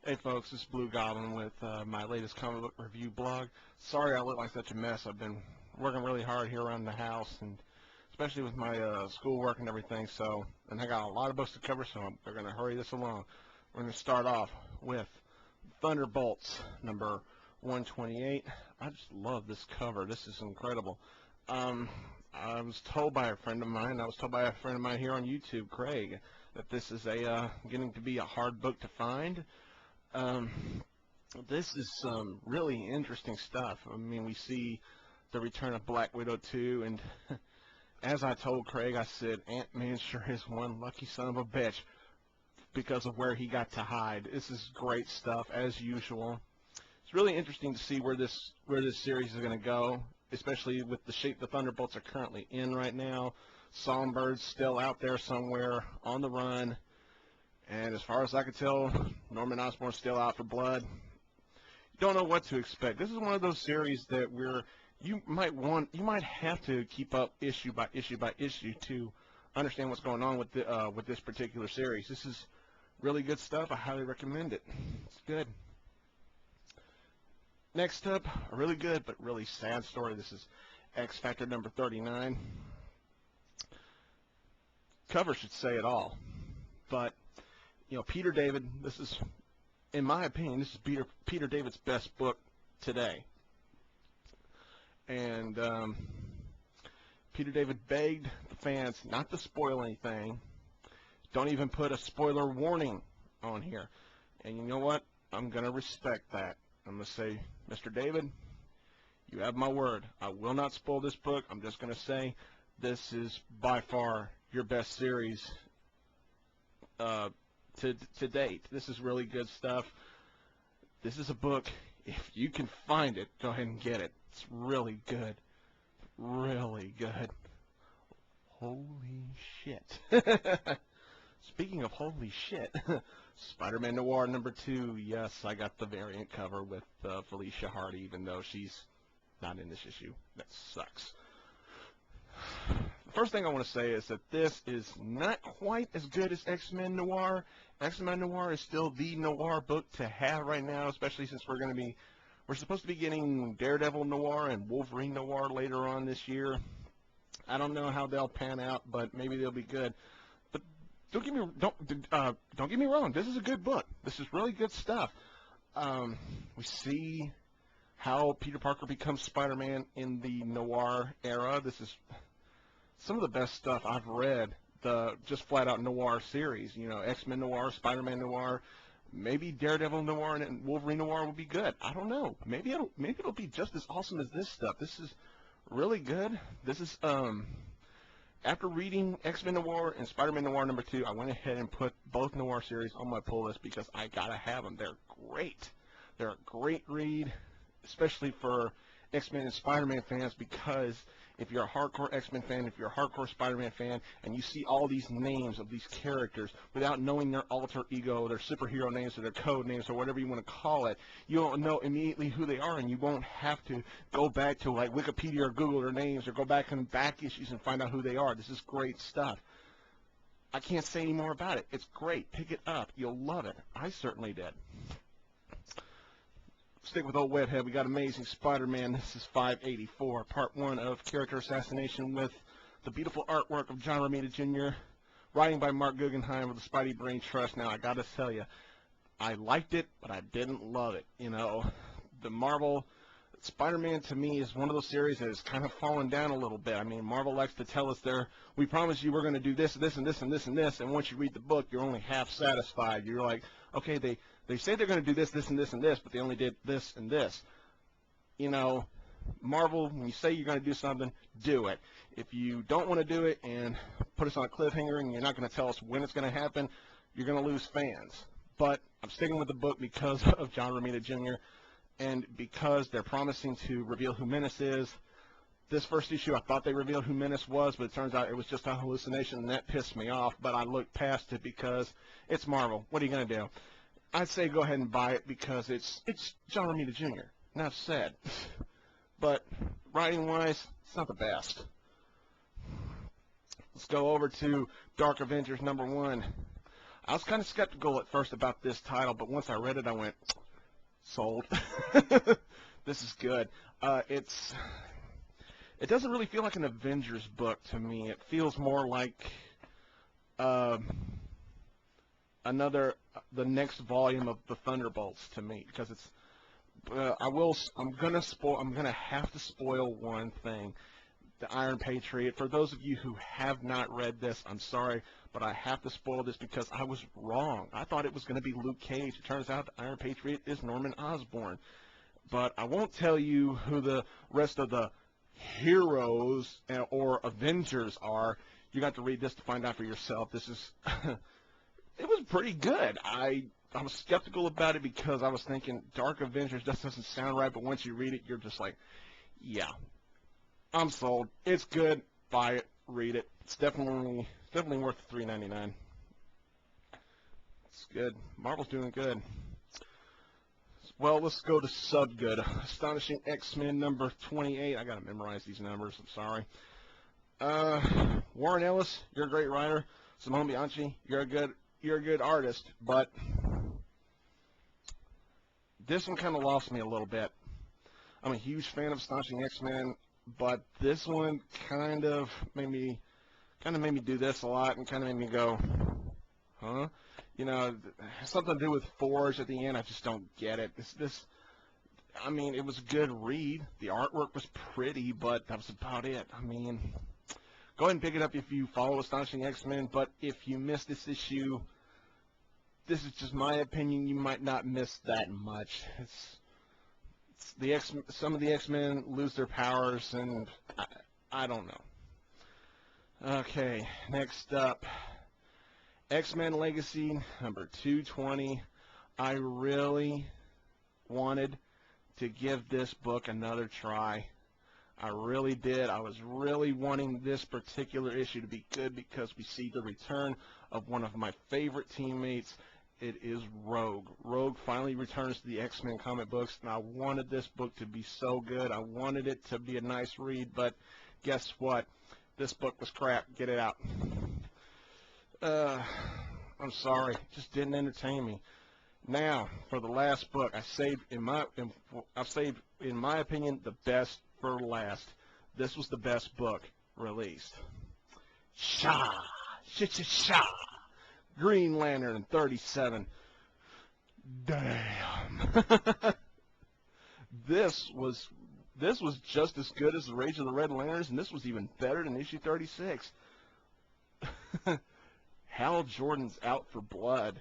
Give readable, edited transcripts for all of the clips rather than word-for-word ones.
Hey folks, this is Blue Goblin with my latest comic book review blog. Sorry I look like such a mess. I've been working really hard here around the house, and especially with my schoolwork and everything. And I got a lot of books to cover, so we're going to hurry this along. We're going to start off with Thunderbolts, number 128. I just love this cover. This is incredible. I was told by a friend of mine, here on YouTube, Craig, that this is getting to be a hard book to find. This is some really interesting stuff. I mean, we see the return of Black Widow 2, and as I told Craig, I said, Ant-Man sure is one lucky son of a bitch because of where he got to hide. This is great stuff, as usual. It's really interesting to see where this series is going to go, especially with the shape the Thunderbolts are currently in right now. Songbird's still out there somewhere on the run. And as far as I can tell, Norman Osborn's still out for blood. You don't know what to expect. This is one of those series that you might have to keep up issue by issue by issue to understand what's going on with this particular series. This is really good stuff. I highly recommend it. It's good. Next up, a really good but really sad story. This is X Factor number 39. Cover should say it all, but you know, Peter David, this is, in my opinion, this is Peter David's best book today. And Peter David begged the fans not to spoil anything. Don't even put a spoiler warning on here. And you know what? I'm going to respect that. I'm going to say, Mr. David, you have my word. I will not spoil this book. I'm just going to say this is by far your best series to date. This is really good stuff. This is a book, if you can find it, go ahead and get it. It's really good. Really good. Holy shit. Speaking of holy shit, Spider-Man Noir number 2. Yes, I got the variant cover with Felicia Hardy, even though she's not in this issue. That sucks. First thing I want to say is that this is not quite as good as X-Men Noir. X-Men Noir is still the noir book to have right now, especially since we're supposed to be getting Daredevil Noir and Wolverine Noir later on this year. I don't know how they'll pan out, but maybe they'll be good. But don't get me wrong. This is a good book. This is really good stuff. We see how Peter Parker becomes Spider-Man in the noir era. This is some of the best stuff I've read, the just flat-out noir series. You know, X-Men Noir, Spider-Man Noir, maybe Daredevil Noir and Wolverine Noir will be good. I don't know. Maybe it'll be just as awesome as this stuff. This is really good. This is after reading X-Men Noir and Spider-Man Noir number 2, I went ahead and put both noir series on my pull list because I gotta have them. They're great. They're a great read, especially for X-Men and Spider-Man fans, because if you're a hardcore X-Men fan, if you're a hardcore Spider-Man fan, and you see all these names of these characters without knowing their alter ego, their superhero names, or their code names, or whatever you want to call it, you don't know immediately who they are, and you won't have to go back to like Wikipedia or Google their names, or go back in back issues and find out who they are. This is great stuff. I can't say any more about it. It's great. Pick it up. You'll love it. I certainly did. Stick with old Webhead. We got Amazing Spider-Man. This is 584, part 1 of Character Assassination, with the beautiful artwork of John Romita Jr., writing by Mark Guggenheim with the Spidey Brain Trust. Now, I got to tell you, I liked it, but I didn't love it. You know, the Marvel Spider-Man, to me, is one of those series that has kind of fallen down a little bit. I mean, Marvel likes to tell us we promise you we're going to do this, this, and this, and this, and this, and once you read the book, you're only half satisfied. You're like, okay, they say they're going to do this, this, and this, and this, but they only did this and this. You know, Marvel, when you say you're going to do something, do it. If you don't want to do it and put us on a cliffhanger and you're not going to tell us when it's going to happen, you're going to lose fans. But I'm sticking with the book because of John Romita Jr. and because they're promising to reveal who Menace is. This first issue, I thought they revealed who Menace was, but it turns out it was just a hallucination, and that pissed me off. But I looked past it because it's Marvel. What are you going to do? I'd say go ahead and buy it because it's John Romita Jr. Enough said. But writing-wise, it's not the best. Let's go over to Dark Avengers number 1. I was kind of skeptical at first about this title, but once I read it, I went, sold. This is good. It doesn't really feel like an Avengers book to me. It feels more like the next volume of the Thunderbolts to me, because it's. I'm gonna have to spoil one thing. The Iron Patriot. For those of you who have not read this, I'm sorry, but I have to spoil this because I was wrong. I thought it was going to be Luke Cage. It turns out the Iron Patriot is Norman Osborn. But I won't tell you who the rest of the heroes or Avengers are. You got to read this to find out for yourself. This is it was pretty good. I was skeptical about it because I was thinking Dark Avengers just doesn't sound right, but once you read it, you're just like, yeah, I'm sold. It's good. Buy it. Read it. It's definitely worth the $3.99. It's good. Marvel's doing good. Well, let's go to Subgood. Astonishing X-Men number 28. I gotta memorize these numbers. I'm sorry. Warren Ellis, you're a great writer. Simone Bianchi, you're a good artist, but this one kind of lost me a little bit. I'm a huge fan of Astonishing X-Men, but this one kind of made me do this a lot and kind of made me go, huh? You know, something to do with Forge at the end. I just don't get it. I mean, it was a good read. The artwork was pretty, but that was about it. I mean, go ahead and pick it up if you follow Astonishing X-Men, but if you miss this issue, this is just my opinion. You might not miss that much. Some of the X-Men lose their powers, and I don't know. Okay, next up, X-Men Legacy number 220. I really wanted to give this book another try. I really did. I was really wanting this particular issue to be good because we see the return of one of my favorite teammates. It is Rogue. Rogue finally returns to the X-Men comic books, and I wanted this book to be so good. I wanted it to be a nice read, but guess what? This book was crap. Get it out. I'm sorry. It just didn't entertain me. Now, for the last book, I've saved, in my opinion, the best for last. This was the best book released. Sha! Green Lantern 37. Damn. This was just as good as the Rage of the Red Lanterns, and this was even better than issue 36. Hal Jordan's out for blood.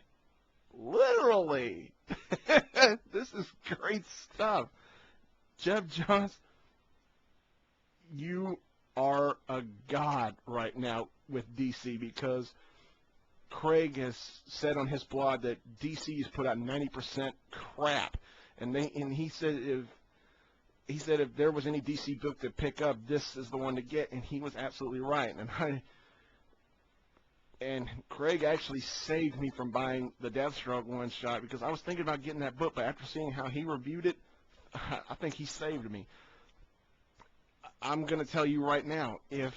Literally. This is great stuff. Jeff Johns, you are a god right now with DC, because Craig has said on his blog that DC has put out 90% crap, and he said if there was any DC book to pick up, this is the one to get, and he was absolutely right. And Craig actually saved me from buying the Deathstroke one-shot, because I was thinking about getting that book, but after seeing how he reviewed it, I think he saved me. I'm going to tell you right now, if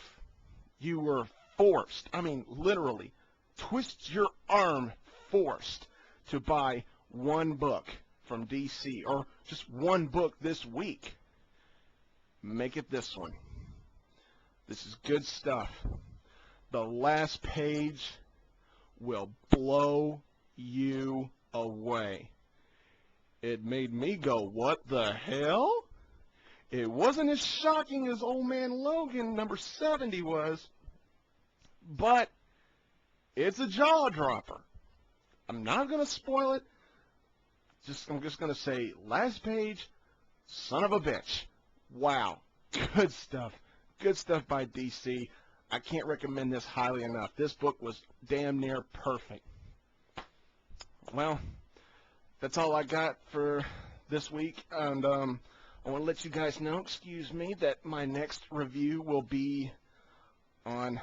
you were forced, I mean literally, twist your arm forced to buy one book from DC, or just one book this week, make it this one. This is good stuff. The last page will blow you away. It made me go, what the hell? It wasn't as shocking as Old Man Logan number 70 was, but it's a jaw dropper. I'm not going to spoil it. I'm just going to say, last page, son of a bitch. Wow. Good stuff. Good stuff by DC. I can't recommend this highly enough. This book was damn near perfect. Well, that's all I got for this week. And I want to let you guys know, excuse me, that my next review will be on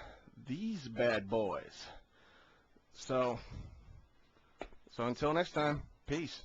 these bad boys. So until next time, peace.